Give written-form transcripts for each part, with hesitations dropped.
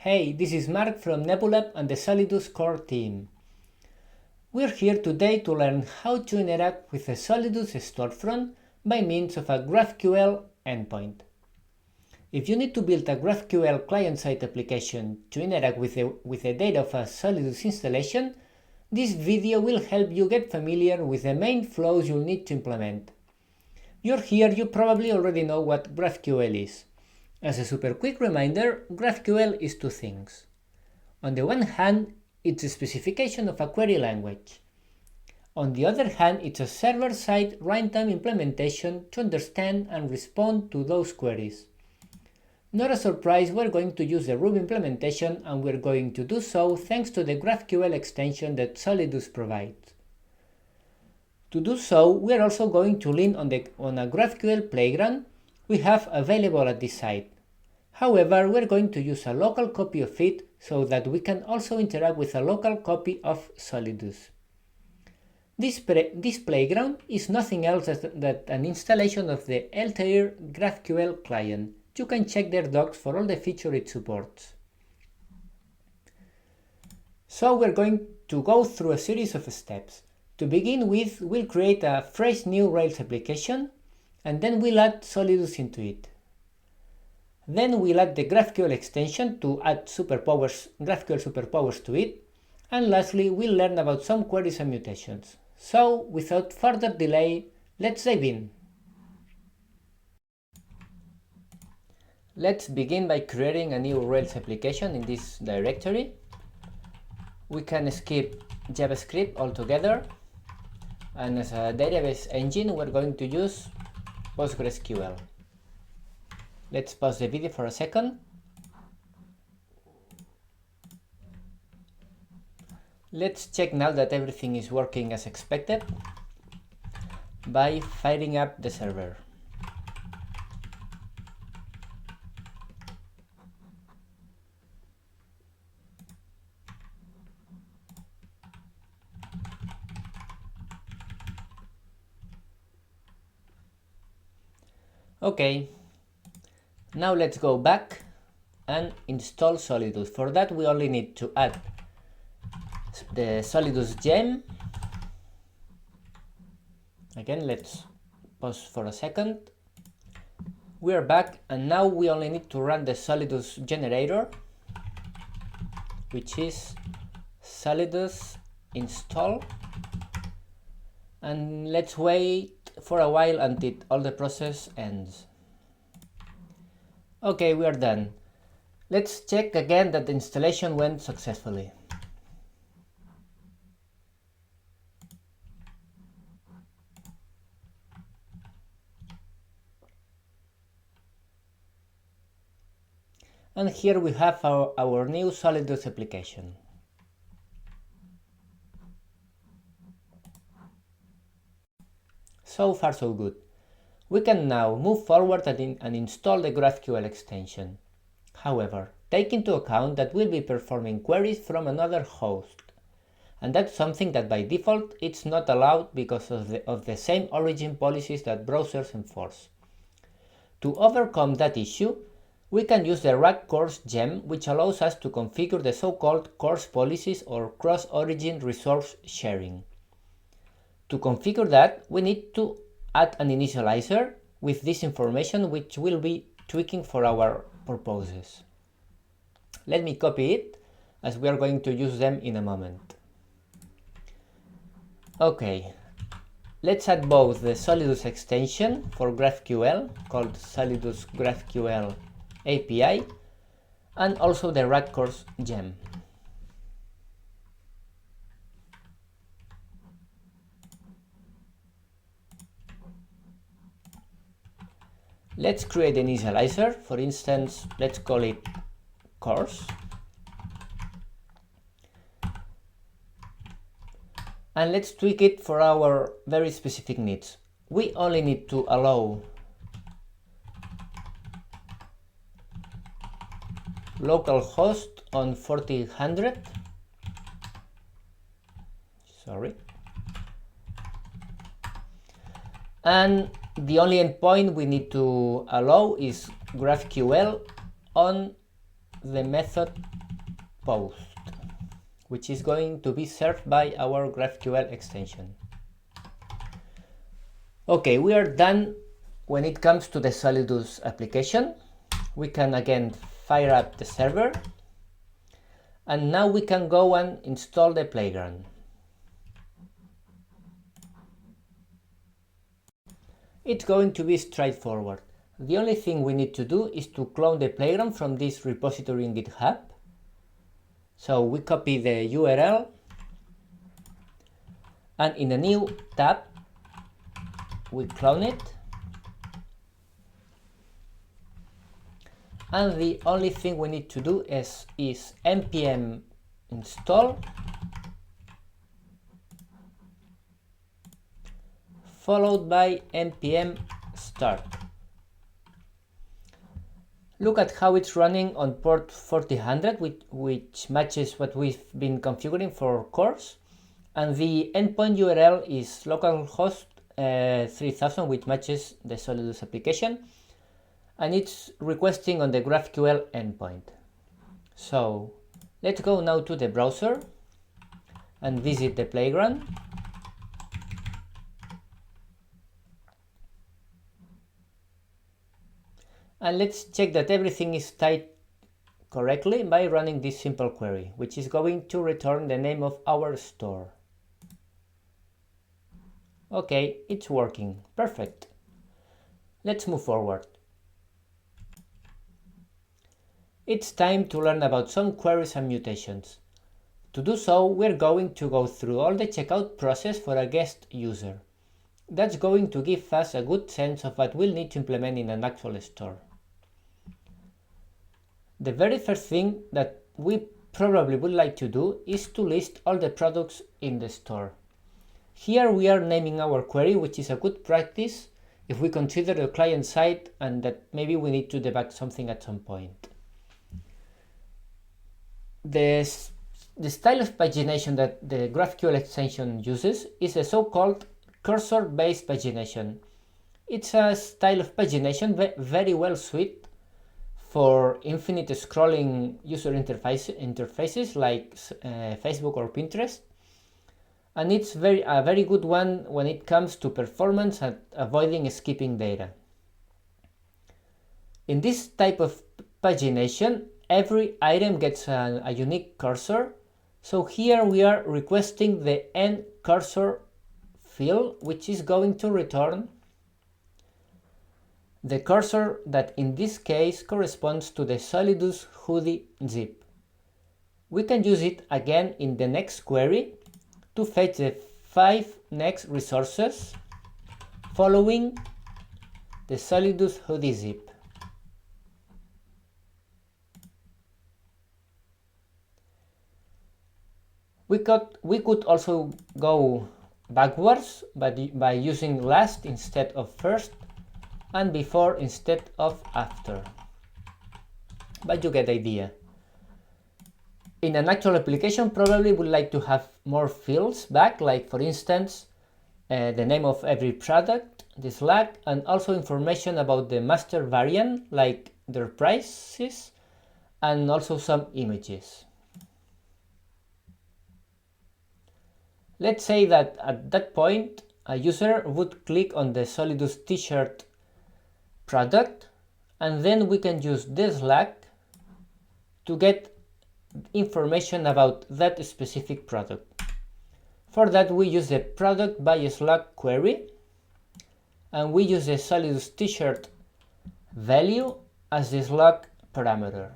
Hey, this is Marc from Nebulab and the Solidus core team. We're here today to learn how to interact with the Solidus storefront by means of a GraphQL endpoint. If you need to build a GraphQL client-side application to interact with the data of a Solidus installation, this video will help you get familiar with the main flows you'll need to implement. You're here, you probably already know what GraphQL is. As a super quick reminder, GraphQL is two things. On the one hand, it's a specification of a query language. On the other hand, it's a server-side runtime implementation to understand and respond to those queries. Not a surprise, we're going to use the Ruby implementation, and we're going to do so thanks to the GraphQL extension that Solidus provides. To do so, we're also going to lean on a GraphQL Playground we have available at this site. However, we're going to use a local copy of it so that we can also interact with a local copy of Solidus. This playground is nothing else than an installation of the Altair GraphQL client. You can check their docs for all the features it supports. So we're going to go through a series of steps. To begin with, we'll create a fresh new Rails application, and then we'll add Solidus into it. Then we'll add the GraphQL extension to add GraphQL superpowers to it. And lastly, we'll learn about some queries and mutations. So, without further delay, let's dive in. Let's begin by creating a new Rails application in this directory. We can skip JavaScript altogether. And as a database engine, we're going to use PostgreSQL. Let's pause the video for a second. Let's check now that everything is working as expected by firing up the server. Okay. Now let's go back and install Solidus. For that, we only need to add the Solidus gem. Again, let's pause for a second. We are back, and now we only need to run the Solidus generator, which is Solidus install. And let's wait for a while until all the process ends. Okay, we are done. Let's check again that the installation went successfully. And here we have our new Solidus application. So far so good. We can now move forward and install the GraphQL extension. However, take into account that we'll be performing queries from another host. And that's something that by default it's not allowed because of the same origin policies that browsers enforce. To overcome that issue, we can use the rag course gem, which allows us to configure the so-called course policies or cross-origin resource sharing. To configure that, we need to add an initializer with this information, which we'll be tweaking for our purposes. Let me copy it, as we are going to use them in a moment. Okay, let's add both the Solidus extension for GraphQL, called Solidus GraphQL API, and also the rag course gem. Let's create an initializer. For instance, let's call it course. And let's tweak it for our very specific needs. We only need to allow localhost on 4000. Sorry. And the only endpoint we need to allow is GraphQL on the method post, which is going to be served by our GraphQL extension. Okay, we are done when it comes to the Solidus application. We can again fire up the server, and now we can go and install the playground. It's going to be straightforward. The only thing we need to do is to clone the playground from this repository in GitHub. So we copy the URL, and in a new tab we clone it, and the only thing we need to do is npm install followed by npm start. Look at how it's running on port 4000, which matches what we've been configuring for cores, and the endpoint URL is localhost 3000, which matches the Solidus application, and it's requesting on the GraphQL endpoint. So let's go now to the browser and visit the playground. And let's check that everything is typed correctly by running this simple query, which is going to return the name of our store. Okay, it's working. Perfect. Let's move forward. It's time to learn about some queries and mutations. To do so, we're going to go through all the checkout process for a guest user. That's going to give us a good sense of what we'll need to implement in an actual store. The very first thing that we probably would like to do is to list all the products in the store. Here we are naming our query, which is a good practice if we consider the client side and that maybe we need to debug something at some point. The style of pagination that the GraphQL extension uses is a so-called cursor-based pagination. It's a style of pagination very well suited for infinite scrolling user interfaces like Facebook or Pinterest, and it's a very good one when it comes to performance and avoiding skipping data. In this type of pagination, every item gets a unique cursor, so here we are requesting the nCursor field, which is going to return the cursor that in this case corresponds to the Solidus hoodie zip. We can use it again in the next query to fetch the 5 next resources following the Solidus hoodie zip. We could also go backwards by using last instead of first and before instead of after. But you get the idea. In an actual application, probably would like to have more fields back, like for instance, the name of every product, the flag, and also information about the master variant, like their prices, and also some images. Let's say that at that point, a user would click on the Solidus t-shirt product, and then we can use the slug to get information about that specific product. For that, we use the product by slug query, and we use the Solidus t-shirt value as the slug parameter.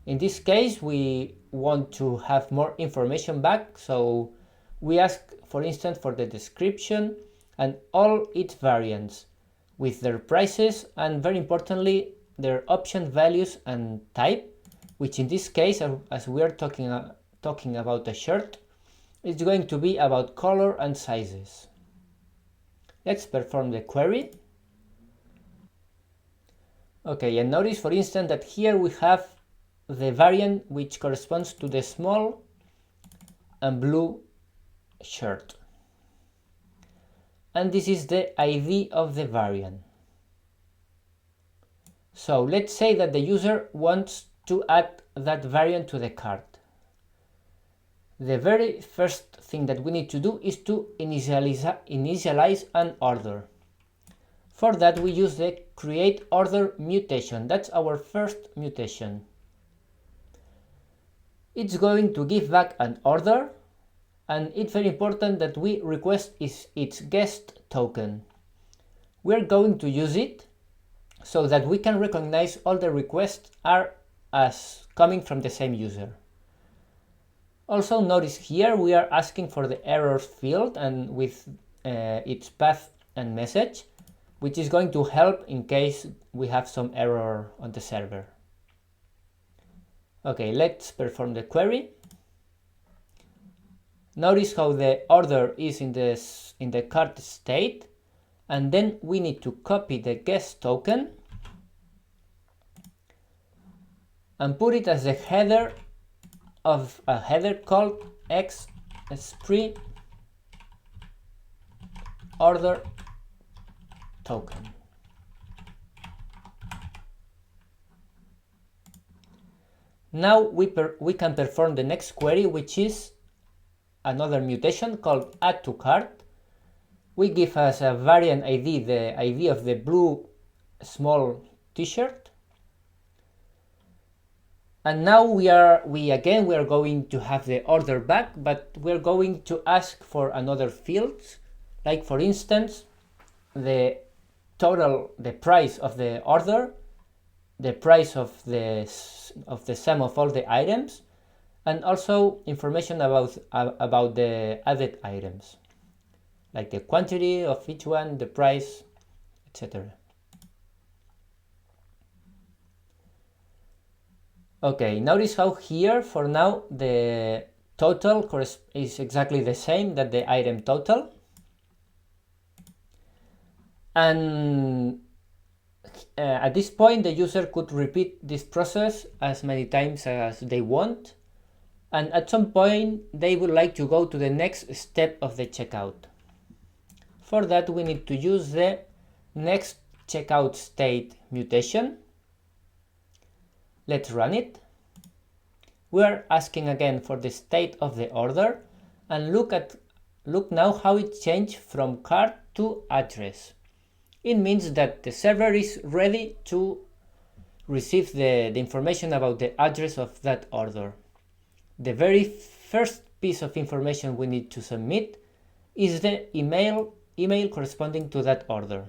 In this case, we want to have more information back, so we ask, for instance, for the description and all its variants with their prices and, very importantly, their option values and type, which in this case, as we are talking about a shirt, is going to be about color and sizes. Let's perform the query. Okay, and notice, for instance, that here we have the variant which corresponds to the small and blue shirt. And this is the ID of the variant. So let's say that the user wants to add that variant to the cart. The very first thing that we need to do is to initialize an order. For that we use the create order mutation. That's our first mutation. It's going to give back an order, and it's very important that we request its guest token. We're going to use it so that we can recognize all the requests are as coming from the same user. Also notice here we are asking for the errors field and with its path and message, which is going to help in case we have some error on the server. Okay, let's perform the query. Notice how the order is in the cart state, and then we need to copy the guest token and put it as the header of a header called x_spree order token. Now we can perform the next query, which is another mutation called add to cart. We give as a variant ID the ID of the blue small t-shirt. And now we are going to have the order back, but we're going to ask for another fields, like for instance, the price of the order, the price of the sum of all the items, and also information about the added items, like the quantity of each one, the price, etc. Okay, notice how here for now the total is exactly the same that the item total, and at this point the user could repeat this process as many times as they want, and at some point they would like to go to the next step of the checkout. For that we need to use the next checkout state mutation. Let's run it. We're asking again for the state of the order, and look now how it changed from cart to address. It means that the server is ready to receive the information about the address of that order. The very first piece of information we need to submit is the email corresponding to that order.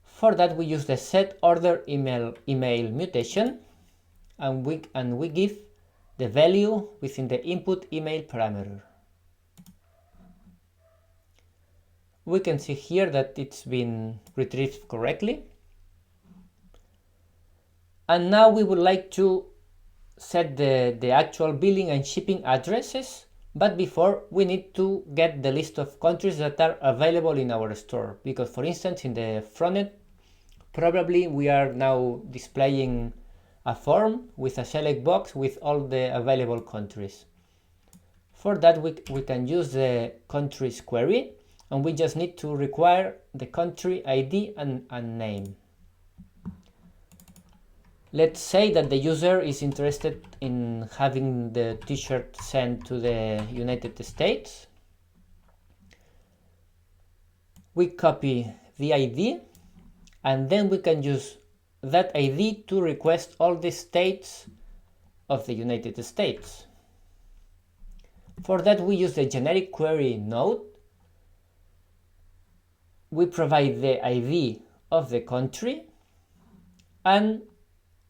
For that we use the set order email mutation, and we give the value within the input email parameter. We can see here that it's been retrieved correctly. And now we would like to set the actual billing and shipping addresses, but before we need to get the list of countries that are available in our store, because for instance in the frontend probably we are now displaying a form with a select box with all the available countries. For that we can use the countries query, and we just need to require the country ID and name. Let's say that the user is interested in having the t-shirt sent to the United States. We copy the ID, and then we can use that ID to request all the states of the United States. For that we use the generic query node. We provide the ID of the country, and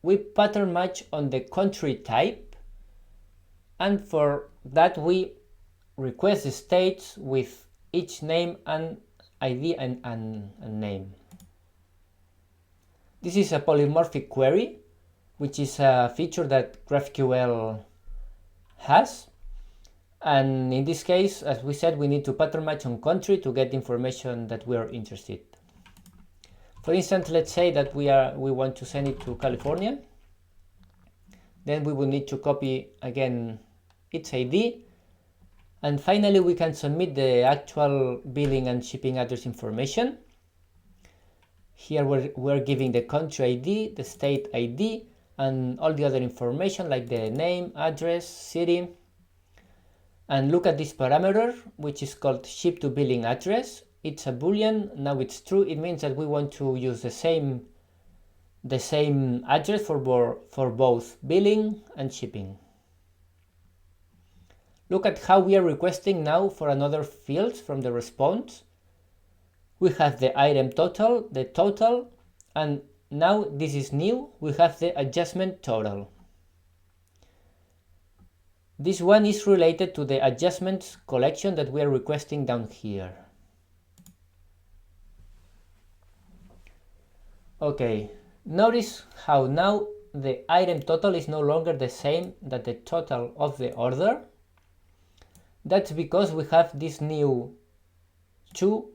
we pattern match on the country type, and for that we request the states with each name and ID and name. This is a polymorphic query, which is a feature that GraphQL has. And in this case, as we said, we need to pattern match on country to get information that we are interested. For instance, let's say that we want to send it to California. Then we will need to copy again its ID. And finally, we can submit the actual billing and shipping address information. Here we're giving the country ID, the state ID, and all the other information like the name, address, city. And look at this parameter, which is called ship to billing address. It's a boolean. Now it's true. It means that we want to use the same address for both billing and shipping. Look at how we are requesting now for another fields from the response. We have the item total, the total, and now this is new. We have the adjustment total. This one is related to the adjustments collection that we are requesting down here. Okay, notice how now the item total is no longer the same that the total of the order. That's because we have this new $2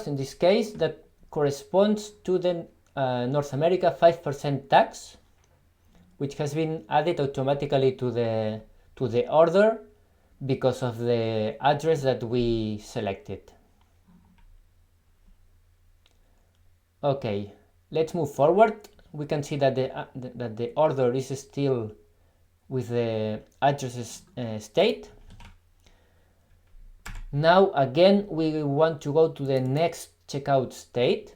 in this case that corresponds to the North America 5% tax, which has been added automatically to the order because of the address that we selected. Okay, let's move forward. We can see that the order is still with the address state. Now again we want to go to the next checkout state.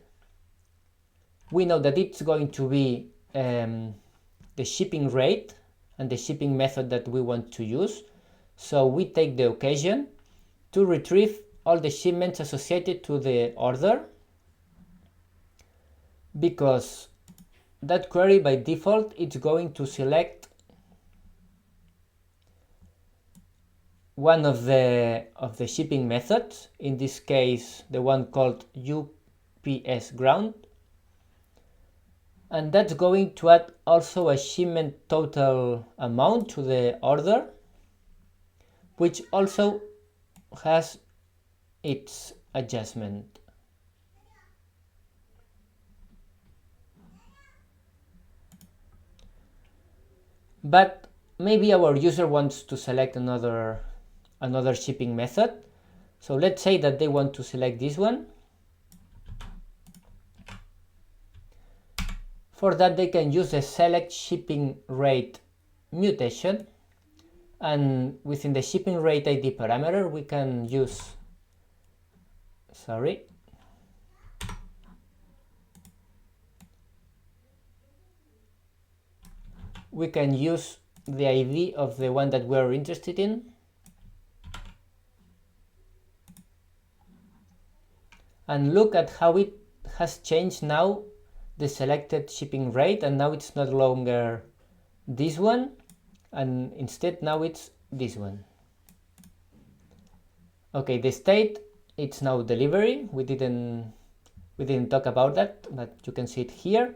We know that it's going to be the shipping rate and the shipping method that we want to use. So we take the occasion to retrieve all the shipments associated to the order, because that query by default it's going to select one of the shipping methods, in this case the one called UPS ground, and that's going to add also a shipment total amount to the order, which also has its adjustment. But maybe our user wants to select another shipping method. So let's say that they want to select this one. For that they can use the select shipping rate mutation, and within the shipping rate ID parameter we can use the ID of the one that we're interested in. And look at how it has changed now the selected shipping rate, and now it's no longer this one, and instead now it's this one. Okay, the state, it's now delivery. We didn't talk about that, but you can see it here.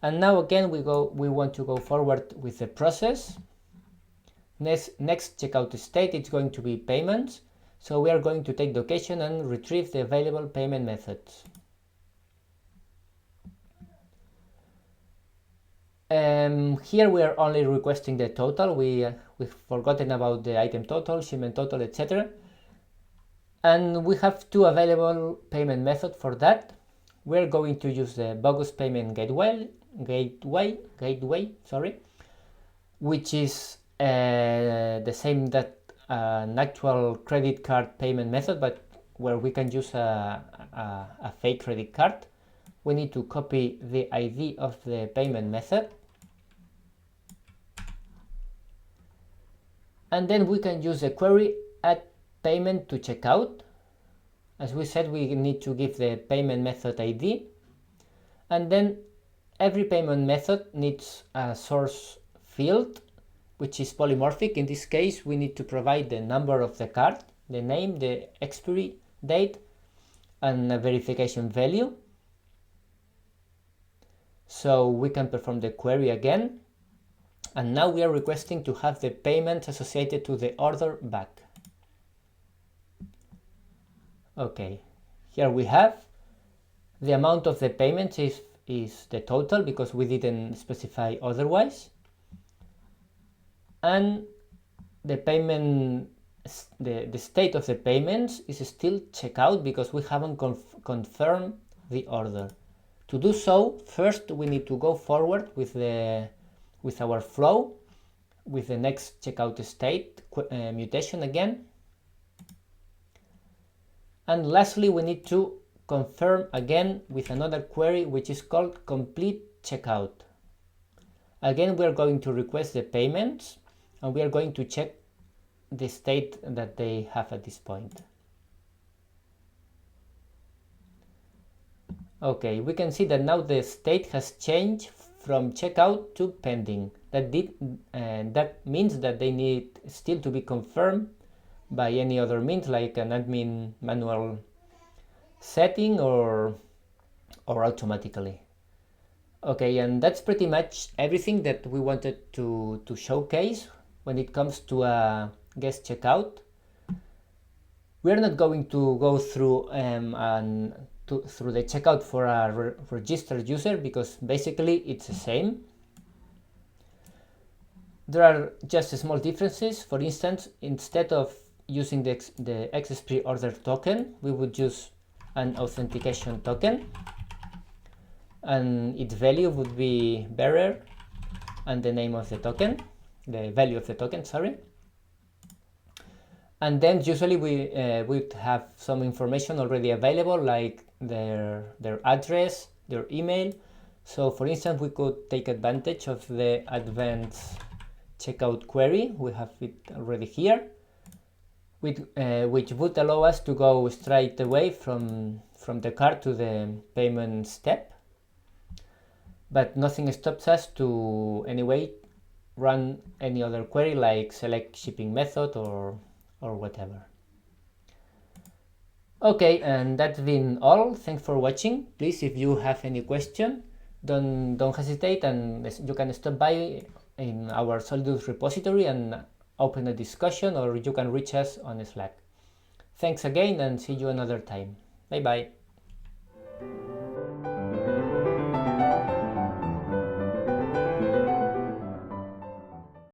And now again we want to go forward with the process. Next checkout state, it's going to be payments. So we are going to take the occasion and retrieve the available payment methods. Here we are only requesting the total. We've forgotten about the item total, shipment total, etc. And we have two available payment methods for that. We're going to use the bogus payment gateway, which is the same that an actual credit card payment method, but where we can use a fake credit card. We need to copy the ID of the payment method, and then we can use the query add payment to checkout. As we said, we need to give the payment method ID, and then every payment method needs a source field which is polymorphic. In this case we need to provide the number of the card, the name, the expiry date, and a verification value. So we can perform the query again, and now we are requesting to have the payment associated to the order back. Okay, here we have the amount of the payment is the total because we didn't specify otherwise, and the payment, the state of the payments is still checkout because we haven't confirmed the order. To do so, first we need to go forward with our flow, with the next checkout state mutation again. And lastly, we need to confirm again with another query which is called complete checkout. Again, we are going to request the payments and we are going to check the state that they have at this point. Okay, we can see that now the state has changed from checkout to pending. That means that they need still to be confirmed by any other means, like an admin manual setting or automatically. Okay, and that's pretty much everything that we wanted to showcase when it comes to a guest checkout. We're not going to go through through the checkout for a registered user because basically it's the same. There are just small differences. For instance, instead of using the XSP order token, we would use an authentication token, and its value would be bearer and the name of the token, the value of the token, sorry. And then usually we would have some information already available, like their address, their email. So for instance, we could take advantage of the advanced checkout query. We have it already here, which would allow us to go straight away from the cart to the payment step. But nothing stops us to anyway run any other query like select shipping method or whatever. Okay, and that's been all. Thanks for watching. Please, if you have any question, don't hesitate, and you can stop by in our Solidus repository and open a discussion, or you can reach us on Slack. Thanks again, and see you another time. Bye bye.